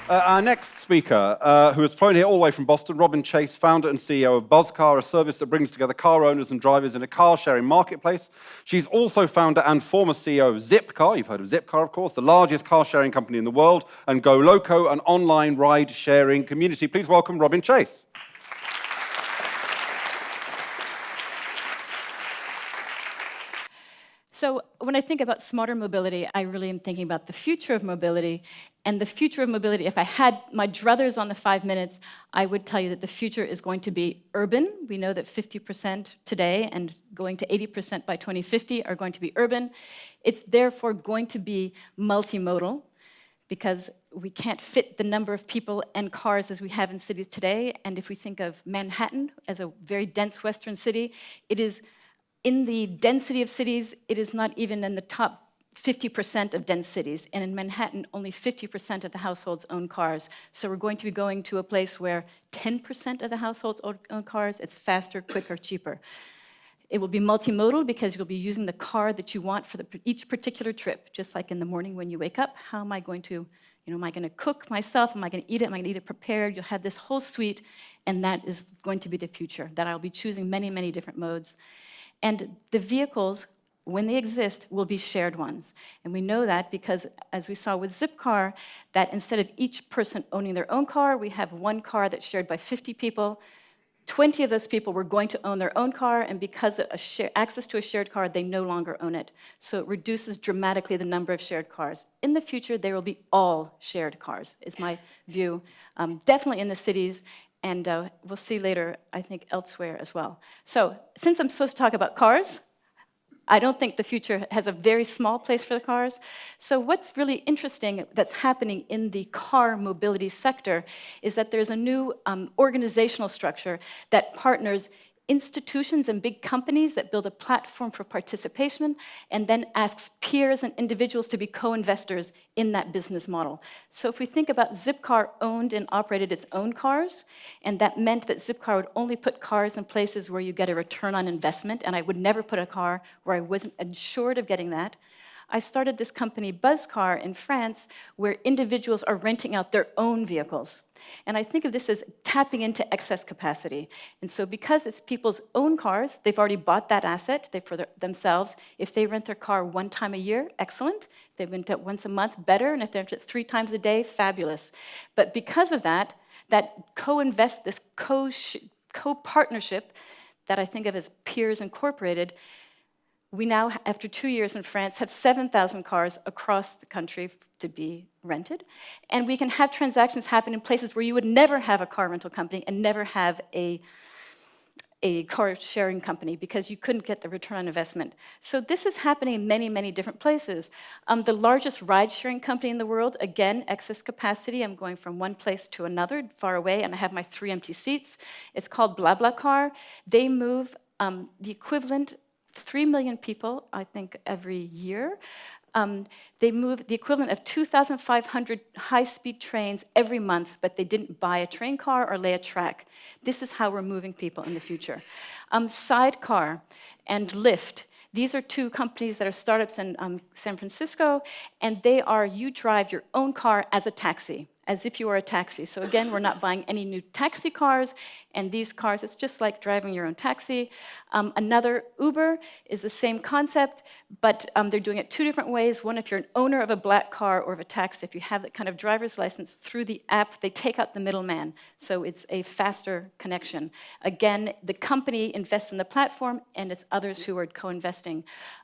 Our next speaker, who has flown here all the way from Boston, Robin Chase, founder and CEO of BuzzCar, a service that brings together car owners and drivers in a car-sharing marketplace. She's also founder and former CEO of Zipcar. You've heard of Zipcar, of course, the largest car-sharing company in the world, and GoLoco, an online ride-sharing community. Please welcome Robin Chase. So when I think about smarter mobility, I really am thinking about the future of mobility. And the future of mobility, if I had my druthers on the 5 minutes, I would tell you that the future is going to be urban. We know that 50% today and going to 80% by 2050 are going to be urban. It's therefore going to be multimodal, because we can't fit the number of people and cars as we have in cities today. And if we think of Manhattan as a very dense Western city, it is in the density of cities, it is not even in the top 50% of dense cities. And in Manhattan, only 50% of the households own cars. So we're going to be going to a place where 10% of the households own cars. It's faster, quicker, cheaper. It will be multimodal because you'll be using the car that you want for each particular trip. Just like in the morning when you wake up, how am I going to, am I going to cook myself? Am I going to eat it? Am I going to eat it prepared? You'll have this whole suite, and that is going to be the future, that I'll be choosing many, many different modes. And the vehicles, when they exist, will be shared ones. And we know that because, as we saw with Zipcar, that instead of each person owning their own car, we have one car that's shared by 50 people. 20 of those people were going to own their own car, and because of access to a shared car, they no longer own it. So it reduces dramatically the number of shared cars. In the future, there will be all shared cars, is my view, definitely in the cities. And we'll see later, I think, elsewhere as well. So since I'm supposed to talk about cars, I don't think the future has a very small place for the cars. So what's really interesting that's happening in the car mobility sector is that there's a new organizational structure that partners institutions and big companies that build a platform for participation and then asks peers and individuals to be co-investors in that business model. So if we think about Zipcar owned and operated its own cars, and that meant that Zipcar would only put cars in places where you get a return on investment, and I would never put a car where I wasn't assured of getting that. I started this company, BuzzCar, in France, where individuals are renting out their own vehicles. And I think of this as tapping into excess capacity. And so because it's people's own cars, they've already bought that asset for themselves. If they rent their car one time a year, excellent. If they rent it once a month, better. And if they rent it 3 times a day, fabulous. But because of that, that co-invest, this co-partnership that I think of as Peers Incorporated, we now, after 2 years in France, have 7,000 cars across the country to be rented. And we can have transactions happen in places where you would never have a car rental company and never have a car sharing company because you couldn't get the return on investment. So this is happening in many, many different places. The largest ride-sharing company in the world, again, excess capacity. I'm going from one place to another, far away, and I have my 3 empty seats. It's called BlaBlaCar. They move the equivalent 3 million people, I think, every year. They move the equivalent of 2,500 high-speed trains every month, but they didn't buy a train car or lay a track. This is how we're moving people in the future. Sidecar and Lyft. These are 2 companies that are startups in San Francisco, and they are, you drive your own car as a taxi, as if you were a taxi. So again, we're not buying any new taxi cars, and these cars, it's just like driving your own taxi. Another, Uber, is the same concept, but they're doing it 2 different ways. One, if you're an owner of a black car or of a taxi, if you have that kind of driver's license, through the app, they take out the middleman, so it's a faster connection. Again, the company invests in the platform, and it's others who are co-investing.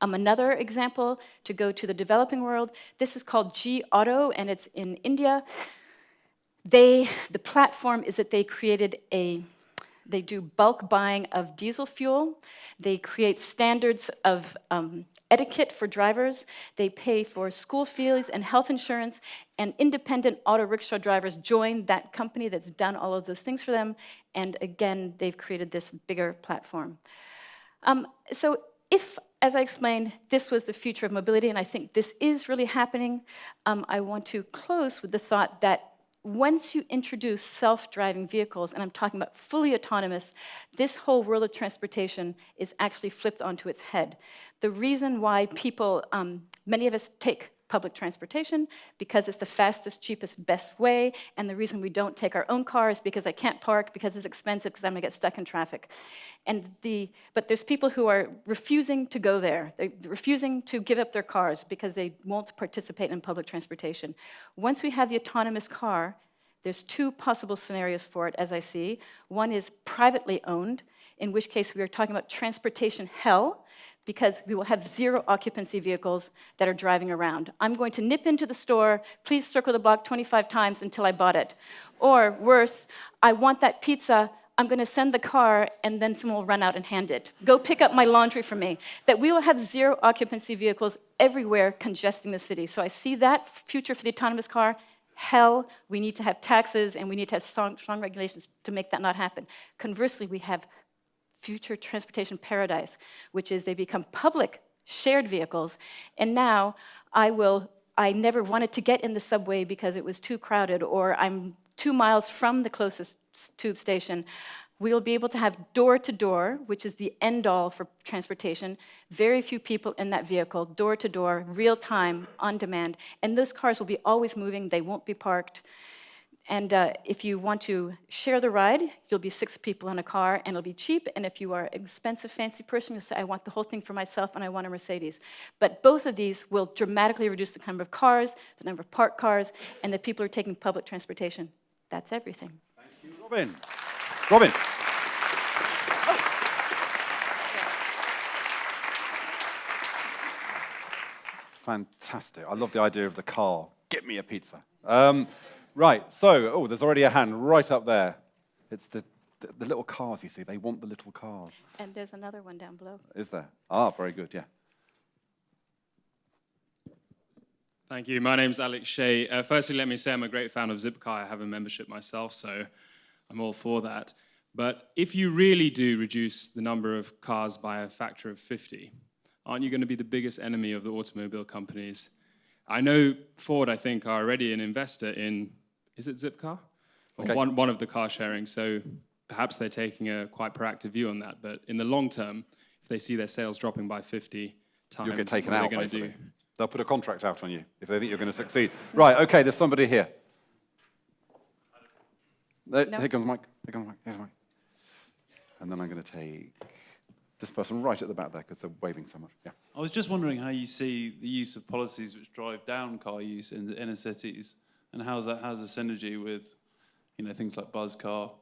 Another example, to go to the developing world, this is called G-Auto, and it's in India. The platform is that they do bulk buying of diesel fuel. They create standards of etiquette for drivers. They pay for school fees and health insurance, and independent auto rickshaw drivers join that company that's done all of those things for them. And again, they've created this bigger platform. So if, as I explained, this was the future of mobility, and I think this is really happening, I want to close with the thought that once you introduce self-driving vehicles, and I'm talking about fully autonomous, this whole world of transportation is actually flipped onto its head. The reason why people, many of us take public transportation because it's the fastest, cheapest, best way. And the reason we don't take our own car is because I can't park, because it's expensive, because I'm gonna get stuck in traffic. But there's people who are refusing to go there. They're refusing to give up their cars because they won't participate in public transportation. Once we have the autonomous car, there's two possible scenarios for it, as I see. One is privately owned, in which case we are talking about transportation hell, because we will have zero occupancy vehicles that are driving around. I'm going to nip into the store, please circle the block 25 times until I bought it. Or worse, I want that pizza, I'm going to send the car, and then someone will run out and hand it. Go pick up my laundry for me. That we will have zero occupancy vehicles everywhere congesting the city. So I see that future for the autonomous car. Hell, we need to have taxes, and we need to have strong regulations to make that not happen. Conversely, we have future transportation paradise, which is they become public shared vehicles. And now I never wanted to get in the subway because it was too crowded, or I'm 2 miles from the closest tube station. We'll be able to have door-to-door, which is the end-all for transportation. Very few people in that vehicle, door-to-door, real-time, on-demand. And those cars will be always moving, they won't be parked. And if you want to share the ride, you'll be 6 people in a car, and it'll be cheap. And if you are an expensive, fancy person, you'll say, I want the whole thing for myself, and I want a Mercedes. But both of these will dramatically reduce the number of cars, the number of parked cars, and the people who are taking public transportation. That's everything. Thank you, Robin. Robin. Fantastic. I love the idea of the car. Get me a pizza. Right, so, there's already a hand right up there. It's the little cars, you see. They want the little cars. And there's another one down below. Is there? Ah, very good, yeah. Thank you. My name's Alex Shea. Firstly, let me say I'm a great fan of Zipcar. I have a membership myself, so I'm all for that. But if you really do reduce the number of cars by a factor of 50, aren't you going to be the biggest enemy of the automobile companies? I know Ford, I think, are already an investor in, is it Zipcar? Okay. One of the car sharing, so perhaps they're taking a quite proactive view on that. But in the long term, if they see their sales dropping by 50 times, You'll get taken what are out, they going to basically. do? They'll put a contract out on you if they think you're going to succeed. Right, okay, there's somebody here. No. Here comes Mike. Here comes Mike. Here's Mike. And then I'm going to take this person right at the back there because they're waving so much. Yeah. I was just wondering how you see the use of policies which drive down car use in the inner cities, and how's a synergy with, things like buzz car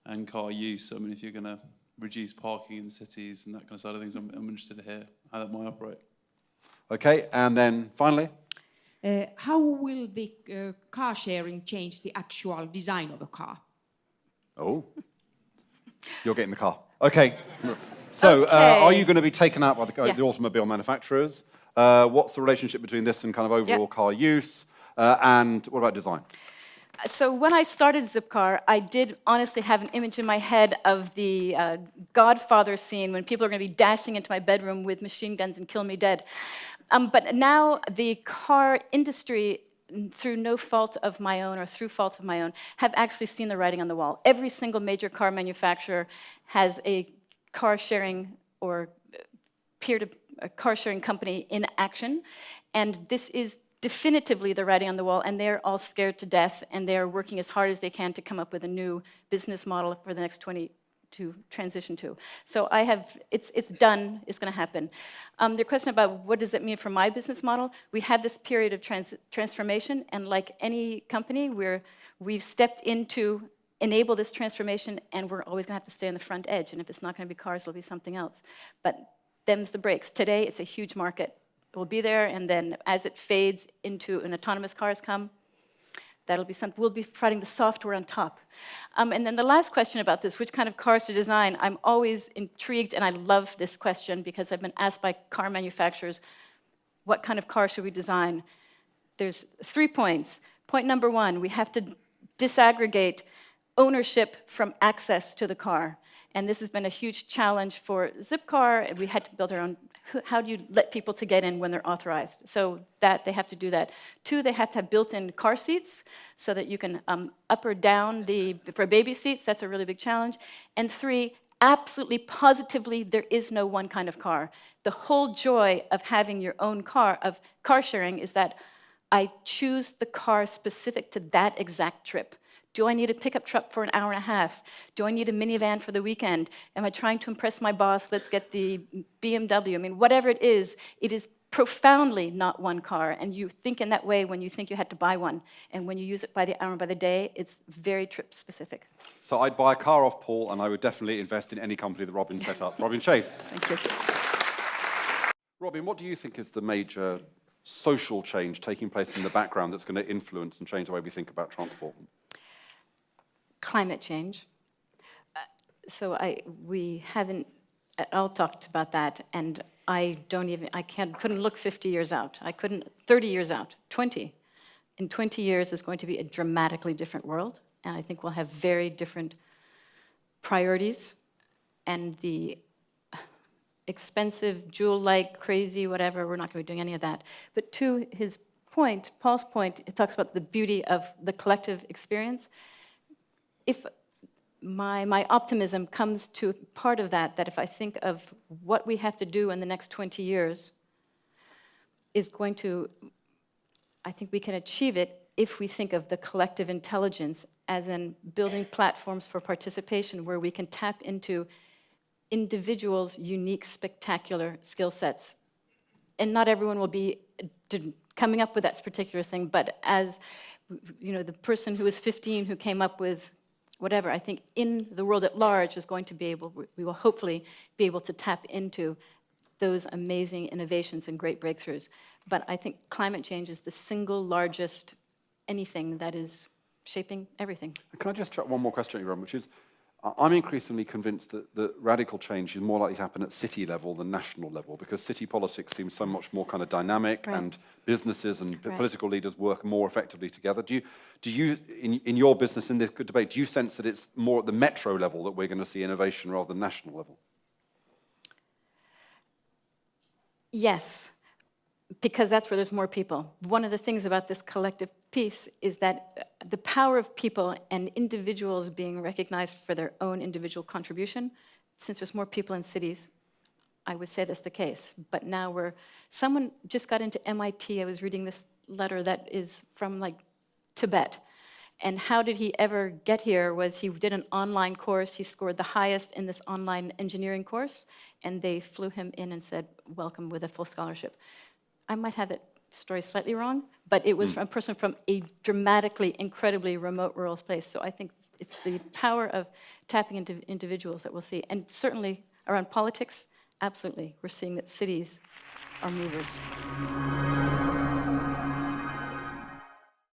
and car use. I mean, if you're going to reduce parking in cities and that kind of side of things, I'm interested to hear how that might operate. Okay, and then finally. How will the car sharing change the actual design of a car? Oh, you're getting the car. Okay. So, Okay. are you going to be taken out by the automobile manufacturers? What's the relationship between this and kind of overall car use? And what about design? So when I started Zipcar, I did honestly have an image in my head of the Godfather scene when people are going to be dashing into my bedroom with machine guns and kill me dead. But now the car industry, through no fault of my own or through fault of my own, have actually seen the writing on the wall. Every single major car manufacturer has a car sharing or car sharing company in action, and this is definitively the writing on the wall, and they're all scared to death, and they're working as hard as they can to come up with a new business model for the next 20 to transition to. So it's done, it's going to happen. The question about what does it mean for my business model, we have this period of transformation, and like any company, we've stepped in to enable this transformation, and we're always going to have to stay on the front edge, and if it's not going to be cars, it'll be something else. But them's the breaks. Today, it's a huge market. It will be there, and then as it fades into an autonomous cars come, that'll be something. We'll be providing the software on top. And then the last question about this, which kind of cars to design, I'm always intrigued, and I love this question because I've been asked by car manufacturers, what kind of car should we design? There's 3 points. Point number 1, we have to disaggregate ownership from access to the car. And this has been a huge challenge for Zipcar, and we had to build our own. How do you let people to get in when they're authorized? So that they have to do that. 2, they have to have built-in car seats so that you can up or down for baby seats. That's a really big challenge. And 3, absolutely positively, there is no one kind of car. The whole joy of having your own car, of car sharing, is that I choose the car specific to that exact trip. Do I need a pickup truck for an hour and a half? Do I need a minivan for the weekend? Am I trying to impress my boss? Let's get the BMW. I mean, whatever it is profoundly not one car. And you think in that way when you think you had to buy one. And when you use it by the hour and by the day, it's very trip specific. So I'd buy a car off Paul, and I would definitely invest in any company that Robin set up. Robin Chase. Thank you. Robin, what do you think is the major social change taking place in the background that's going to influence and change the way we think about transport? Climate change. We haven't at all talked about that, and couldn't look 50 years out. I couldn't, 30 years out, 20. In 20 years is going to be a dramatically different world, and I think we'll have very different priorities, and the expensive, jewel-like, crazy, whatever, we're not going to be doing any of that. But to his point, Paul's point, it talks about the beauty of the collective experience. If my optimism comes to part of that if I think of what we have to do in the next 20 years is going to, I think we can achieve it if we think of the collective intelligence as in building platforms for participation where we can tap into individuals' unique, spectacular skill sets. And not everyone will be coming up with that particular thing, but as the person who was 15 who came up with whatever, I think in the world at large is going to be we will hopefully be able to tap into those amazing innovations and great breakthroughs. But I think climate change is the single largest anything that is shaping everything. Can I just chuck one more question at you, Robin, which is, I'm increasingly convinced that radical change is more likely to happen at city level than national level, because city politics seems so much more kind of dynamic, Right. and businesses and Right. political leaders work more effectively together. Do you in your business, in this debate, do you sense that it's more at the metro level that we're going to see innovation rather than national level? Yes, because that's where there's more people. One of the things about this collective piece is that the power of people and individuals being recognized for their own individual contribution, since there's more people in cities, I would say that's the case. But now someone just got into MIT. I was reading this letter that is from Tibet. And how did he ever get here was he did an online course. He scored the highest in this online engineering course, and they flew him in and said, welcome with a full scholarship. I might have that story slightly wrong, but it was from a person from a dramatically, incredibly remote rural place. So I think it's the power of tapping into individuals that we'll see. And certainly around politics, absolutely. We're seeing that cities are movers.